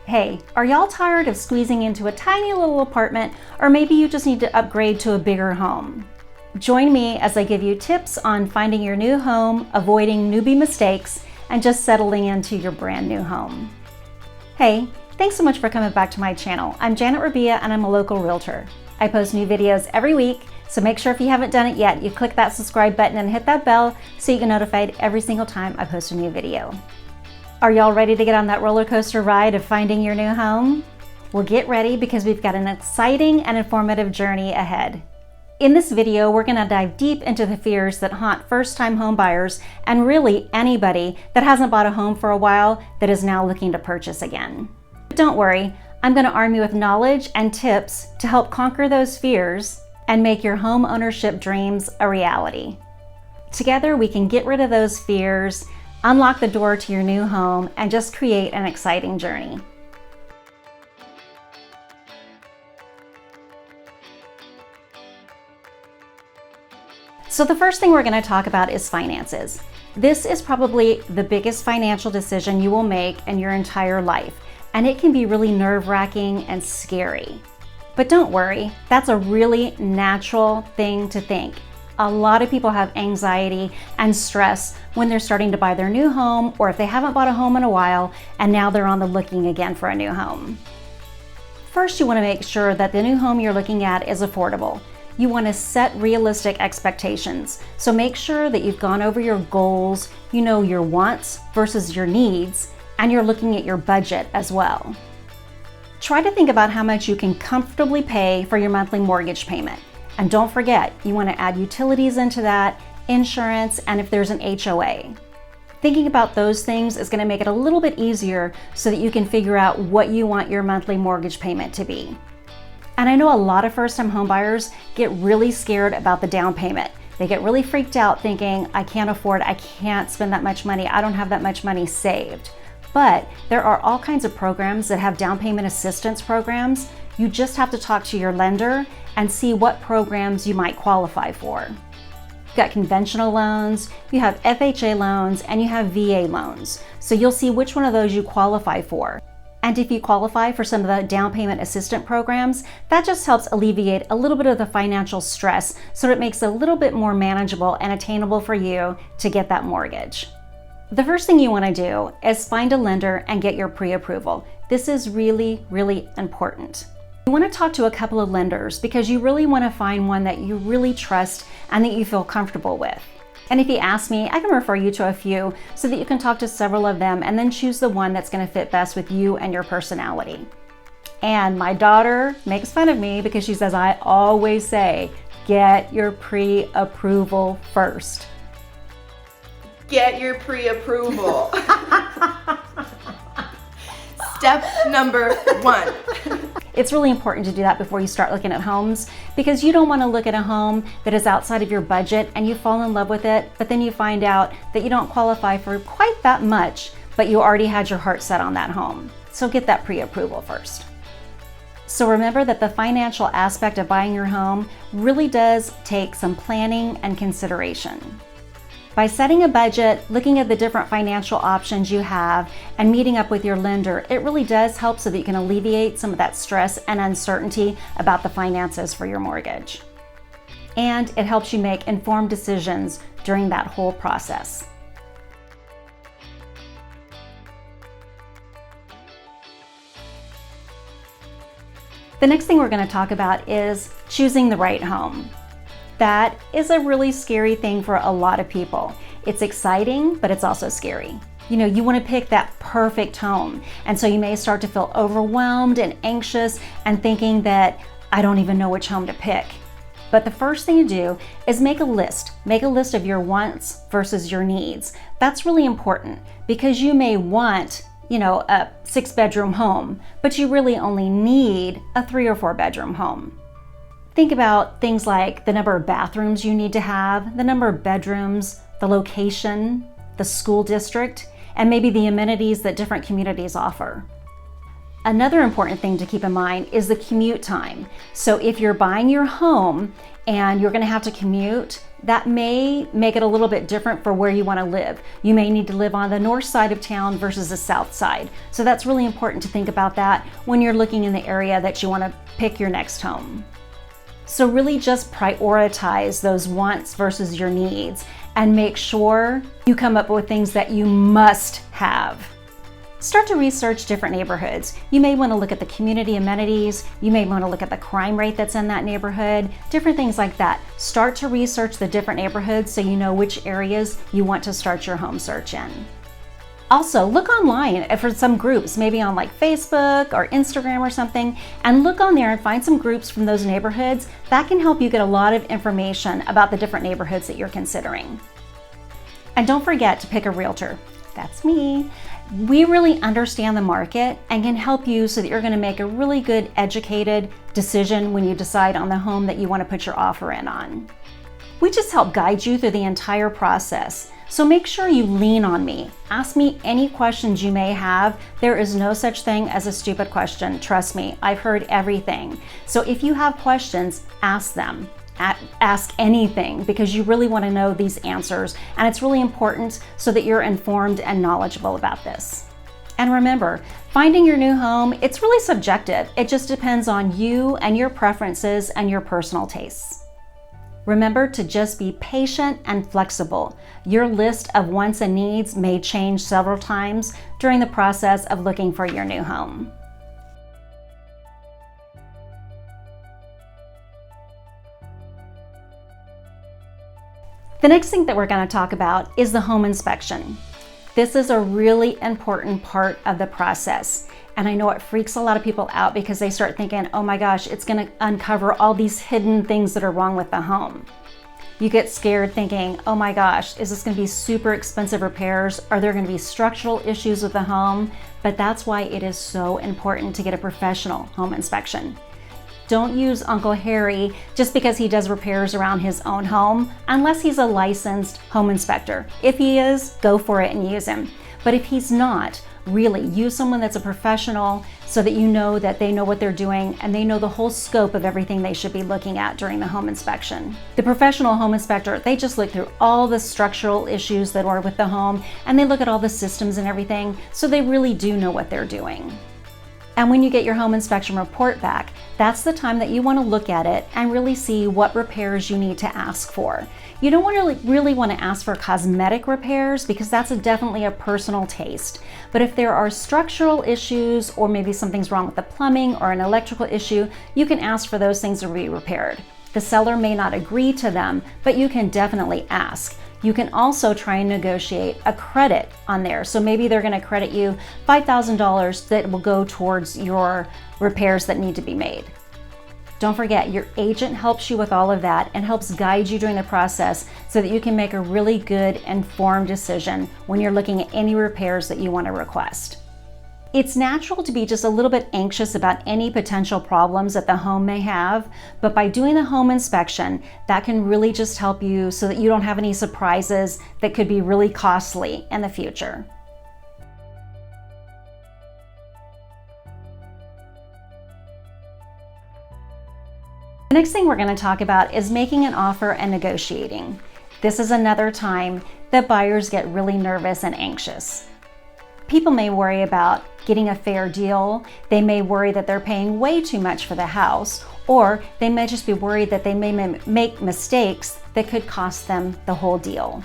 Hey, are y'all tired of squeezing into a tiny little apartment, or maybe you just need to upgrade to a bigger home? Join me as I give you tips on finding your new home, avoiding newbie mistakes, and just settling into your brand new home. Hey, thanks so much for coming back to my channel. I'm Rabbia and I'm a local realtor. I post new videos every week, so make sure if you haven't done it yet, you click that subscribe button and hit that bell so you get notified every single time I post a new video. Are y'all ready to get on that roller coaster ride of finding your new home? Well, get ready because we've got an exciting and informative journey ahead. In this video, we're going to dive deep into the fears that haunt first-time home buyers and really anybody that hasn't bought a home for a while that is now looking to purchase again. But don't worry, I'm going to arm you with knowledge and tips to help conquer those fears and make your home ownership dreams a reality. Together, we can get rid of those fears, unlock the door to your new home, and just create an exciting journey. So the first thing we're going to talk about is finances. This is probably the biggest financial decision you will make in your entire life, and it can be really nerve-wracking and scary. But don't worry, that's a really natural thing to think. A lot of people have anxiety and stress when they're starting to buy their new home, or if they haven't bought a home in a while and now they're on the looking again for a new home. First, you want to make sure that the new home you're looking at is affordable. You want to set realistic expectations. So make sure that you've gone over your goals, you know your wants versus your needs, and you're looking at your budget as well. Try to think about how much you can comfortably pay for your monthly mortgage payment. And don't forget, you want to add utilities into that, insurance, and if there's an HOA. Thinking about those things is going to make it a little bit easier so that you can figure out what you want your monthly mortgage payment to be. And I know a lot of first-time home buyers get really scared about the down payment. They get really freaked out thinking, I can't afford, I can't spend that much money, I don't have that much money saved. But there are all kinds of programs that have down payment assistance programs. You just have to talk to your lender and see what programs you might qualify for. You've got conventional loans, you have FHA loans, and you have VA loans. So you'll see which one of those you qualify for. And if you qualify for some of the down payment assistance programs, that just helps alleviate a little bit of the financial stress so it makes it a little bit more manageable and attainable for you to get that mortgage. The first thing you want to do is find a lender and get your pre-approval. This is really, really important. You want to talk to a couple of lenders because you really want to find one that you really trust and that you feel comfortable with. And if you ask me, I can refer you to a few so that you can talk to several of them and then choose the one that's going to fit best with you and your personality. And my daughter makes fun of me because she says, I always say, get your pre-approval first. Get your pre-approval. Step number 1. It's really important to do that before you start looking at homes because you don't want to look at a home that is outside of your budget and you fall in love with it, but then you find out that you don't qualify for quite that much, but you already had your heart set on that home. So get that pre-approval first. So remember that the financial aspect of buying your home really does take some planning and consideration. By setting a budget, looking at the different financial options you have, and meeting up with your lender, it really does help so that you can alleviate some of that stress and uncertainty about the finances for your mortgage. And it helps you make informed decisions during that whole process. The next thing we're going to talk about is choosing the right home. That is a really scary thing for a lot of people. It's exciting, but it's also scary. You know, you want to pick that perfect home. And so you may start to feel overwhelmed and anxious and thinking that I don't even know which home to pick. But the first thing you do is make a list. Make a list of your wants versus your needs. That's really important because you may want, a 6-bedroom home, but you really only need a 3 or 4 bedroom home. Think about things like the number of bathrooms you need to have, the number of bedrooms, the location, the school district, and maybe the amenities that different communities offer. Another important thing to keep in mind is the commute time. So if you're buying your home and you're going to have to commute, that may make it a little bit different for where you want to live. You may need to live on the north side of town versus the south side. So that's really important to think about that when you're looking in the area that you want to pick your next home. So really just prioritize those wants versus your needs and make sure you come up with things that you must have. Start to research different neighborhoods. You may want to look at the community amenities. You may want to look at the crime rate that's in that neighborhood, different things like that. Start to research the different neighborhoods so you know which areas you want to start your home search in. Also, look online for some groups, maybe on like Facebook or Instagram or something, and look on there and find some groups from those neighborhoods. That can help you get a lot of information about the different neighborhoods that you're considering. And don't forget to pick a realtor. That's me. We really understand the market and can help you so that you're going to make a really good educated decision when you decide on the home that you want to put your offer in on. We just help guide you through the entire process. So make sure you lean on me. Ask me any questions you may have. There is no such thing as a stupid question. Trust me, I've heard everything. So if you have questions, ask them. Ask anything because you really want to know these answers, and it's really important so that you're informed and knowledgeable about this. And remember, finding your new home, it's really subjective. It just depends on you and your preferences and your personal tastes. Remember to just be patient and flexible. Your list of wants and needs may change several times during the process of looking for your new home. The next thing that we're going to talk about is the home inspection. This is a really important part of the process. And I know it freaks a lot of people out because they start thinking, oh my gosh, it's going to uncover all these hidden things that are wrong with the home. You get scared thinking, oh my gosh, is this going to be super expensive repairs? Are there going to be structural issues with the home? But that's why it is so important to get a professional home inspection. Don't use Uncle Harry just because he does repairs around his own home, unless he's a licensed home inspector. If he is, go for it and use him. But if he's not, really use someone that's a professional so that you know that they know what they're doing and they know the whole scope of everything they should be looking at during the home inspection. The professional home inspector, they just look through all the structural issues that are with the home and they look at all the systems and everything, so they really do know what they're doing. And when you get your home inspection report back, that's the time that you want to look at it and really see what repairs you need to ask for. You don't really want to ask for cosmetic repairs because that's definitely a personal taste. But if there are structural issues or maybe something's wrong with the plumbing or an electrical issue, you can ask for those things to be repaired. The seller may not agree to them, but you can definitely ask. You can also try and negotiate a credit on there. So maybe they're going to credit you $5,000 that will go towards your repairs that need to be made. Don't forget, your agent helps you with all of that and helps guide you during the process so that you can make a really good, informed decision when you're looking at any repairs that you want to request. It's natural to be just a little bit anxious about any potential problems that the home may have, but by doing the home inspection, that can really just help you so that you don't have any surprises that could be really costly in the future. The next thing we're going to talk about is making an offer and negotiating. This is another time that buyers get really nervous and anxious. People may worry about getting a fair deal. They may worry that they're paying way too much for the house, or they may just be worried that they may make mistakes that could cost them the whole deal.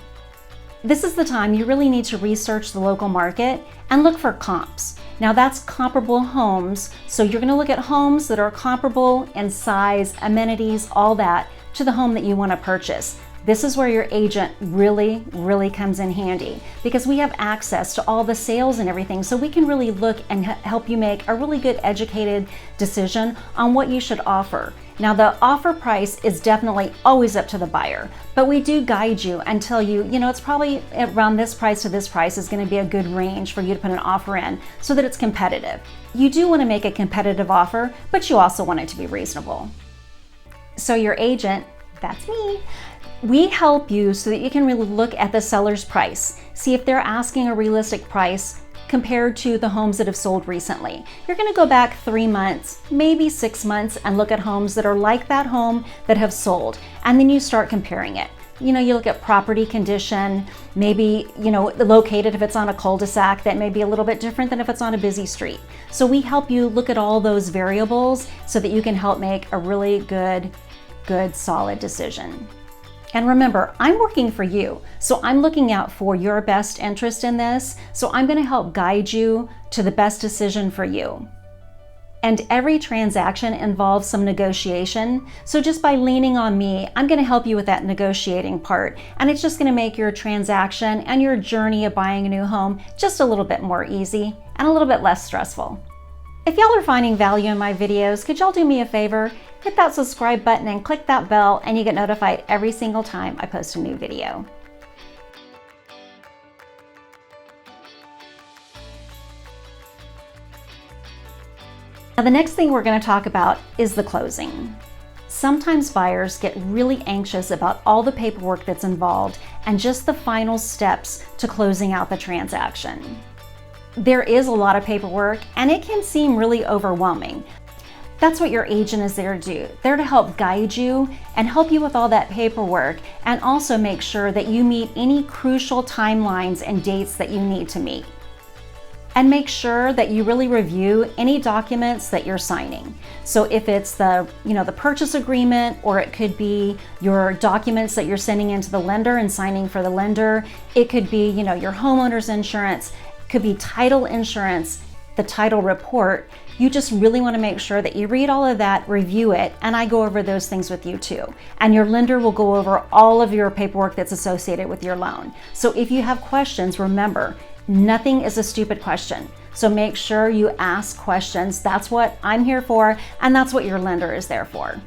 This is the time you really need to research the local market and look for comps. Now that's comparable homes, so you're going to look at homes that are comparable in size, amenities, all that, to the home that you want to purchase. This is where your agent really comes in handy because we have access to all the sales and everything, so we can really look and help you make a really good educated decision on what you should offer. Now the offer price is definitely always up to the buyer, but we do guide you and tell you, it's probably around this price to this price is going to be a good range for you to put an offer in so that it's competitive. You do want to make a competitive offer, but you also want it to be reasonable. So your agent, that's me, we help you so that you can really look at the seller's price, see if they're asking a realistic price compared to the homes that have sold recently. You're going to go back 3 months, maybe 6 months, and look at homes that are like that home that have sold. And then you start comparing it. You look at property condition, maybe, located if it's on a cul-de-sac, that may be a little bit different than if it's on a busy street. So we help you look at all those variables so that you can help make a really good, solid decision. And remember, I'm working for you, so I'm looking out for your best interest in this, so I'm going to help guide you to the best decision for you. And every transaction involves some negotiation, so just by leaning on me, I'm going to help you with that negotiating part, and it's just going to make your transaction and your journey of buying a new home just a little bit more easy and a little bit less stressful. If y'all are finding value in my videos, could y'all do me a favor? Hit that subscribe button and click that bell, and you get notified every single time I post a new video. Now, the next thing we're going to talk about is the closing. Sometimes buyers get really anxious about all the paperwork that's involved and just the final steps to closing out the transaction. There is a lot of paperwork, and it can seem really overwhelming. That's what your agent is there to do. They're to help guide you and help you with all that paperwork, and also make sure that you meet any crucial timelines and dates that you need to meet. And make sure that you really review any documents that you're signing. So if it's the purchase agreement, or it could be your documents that you're sending into the lender and signing for the lender, it could be, your homeowner's insurance, could be title insurance, the title report. You just really want to make sure that you read all of that, review it, and I go over those things with you too. And your lender will go over all of your paperwork that's associated with your loan. So if you have questions, remember, nothing is a stupid question. So make sure you ask questions. That's what I'm here for, and that's what your lender is there for.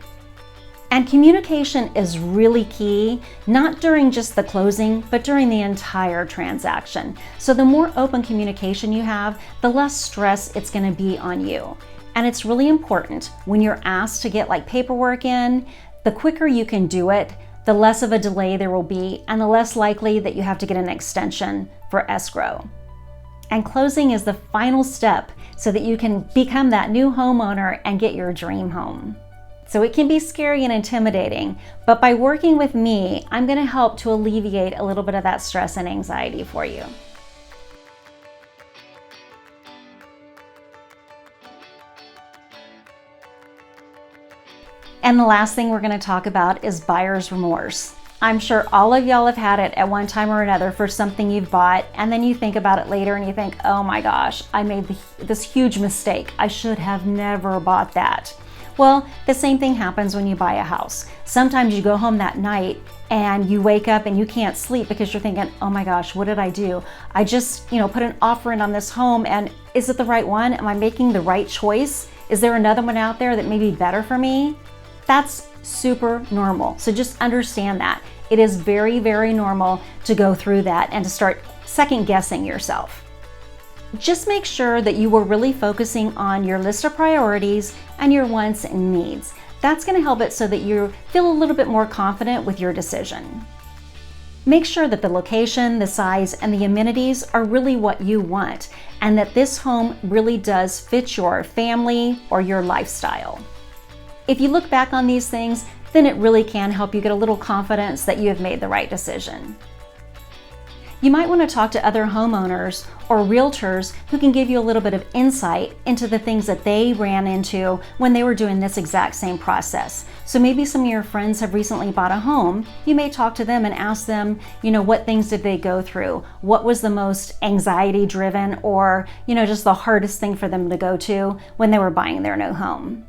And communication is really key, not during just the closing, but during the entire transaction. So the more open communication you have, the less stress it's going to be on you. And it's really important when you're asked to get paperwork in, the quicker you can do it, the less of a delay there will be, and the less likely that you have to get an extension for escrow. And closing is the final step so that you can become that new homeowner and get your dream home. So it can be scary and intimidating, but by working with me, I'm going to help to alleviate a little bit of that stress and anxiety for you. And the last thing we're going to talk about is buyer's remorse. I'm sure all of y'all have had it at one time or another for something you've bought, and then you think about it later and you think, oh my gosh, I made this huge mistake. I should have never bought that. Well, the same thing happens when you buy a house. Sometimes you go home that night and you wake up and you can't sleep because you're thinking, oh my gosh, what did I do? I just, put an offer in on this home, and is it the right one? Am I making the right choice? Is there another one out there that may be better for me? That's super normal. So just understand that. It is very, very normal to go through that and to start second guessing yourself. Just make sure that you were really focusing on your list of priorities and your wants and needs. That's going to help it so that you feel a little bit more confident with your decision. Make sure that the location, the size, and the amenities are really what you want, and that this home really does fit your family or your lifestyle. If you look back on these things, then it really can help you get a little confidence that you have made the right decision. You might want to talk to other homeowners or realtors who can give you a little bit of insight into the things that they ran into when they were doing this exact same process. So maybe some of your friends have recently bought a home. You may talk to them and ask them, what things did they go through? What was the most anxiety driven, or, just the hardest thing for them to go to when they were buying their new home?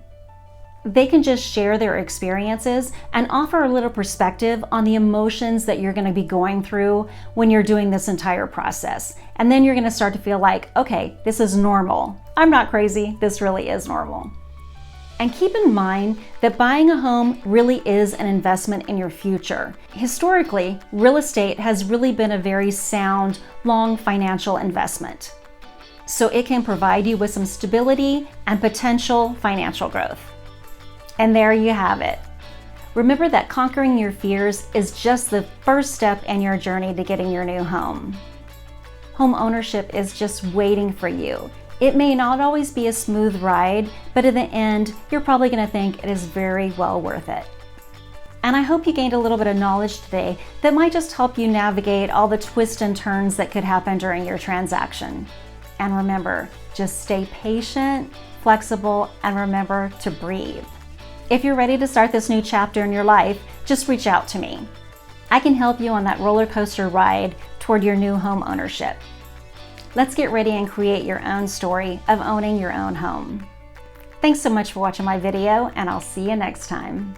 They can just share their experiences and offer a little perspective on the emotions that you're going to be going through when you're doing this entire process. And then you're going to start to feel like, okay, this is normal. I'm not crazy. This really is normal. And keep in mind that buying a home really is an investment in your future. Historically, real estate has really been a very sound, long financial investment. So it can provide you with some stability and potential financial growth. And there you have it. Remember that conquering your fears is just the first step in your journey to getting your new home. home ownership is just waiting for you. It may not always be a smooth ride, but in the end, you're probably going to think it is very well worth it. And I hope you gained a little bit of knowledge today that might just help you navigate all the twists and turns that could happen during your transaction. And remember, just stay patient, flexible, and remember to breathe. If you're ready to start this new chapter in your life, just reach out to me. I can help you on that roller coaster ride toward your new home ownership. Let's get ready and create your own story of owning your own home. Thanks so much for watching my video, and I'll see you next time.